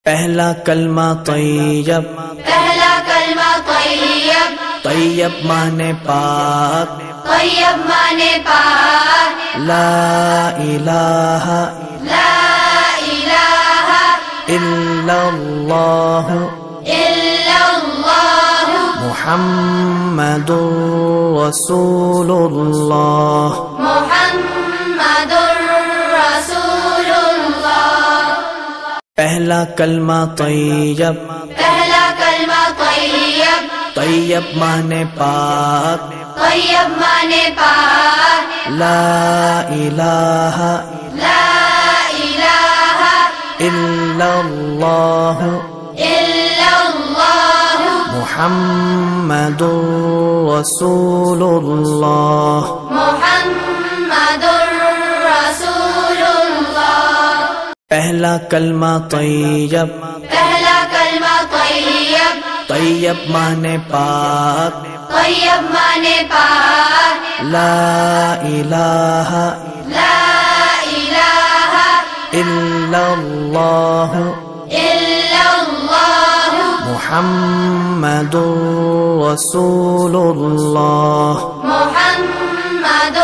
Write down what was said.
پہلا کلمہ طیب، پہلا کلمہ طیب، طیب مانے پاک، طیب مانے پاک، لا الہ لا الہ الا اللہ الا اللہ محمد رسول اللہ۔ محمد رسول اللہ۔ پہلا کلمہ طیب، پہلا کلمہ طیب، طیب مانے پاک، طیب مانے پاک، لا الہ لا الہ الا اللہ الا اللہ محمد رسول اللہ۔ محمد رسول اللہ۔ پہلا کلمہ طیب، پہلا کلمہ طیب، طیب مانے پاک، طیب مانے پاک، لا الہ لا الہ الا اللہ الا اللہ محمد رسول اللہ۔ محمد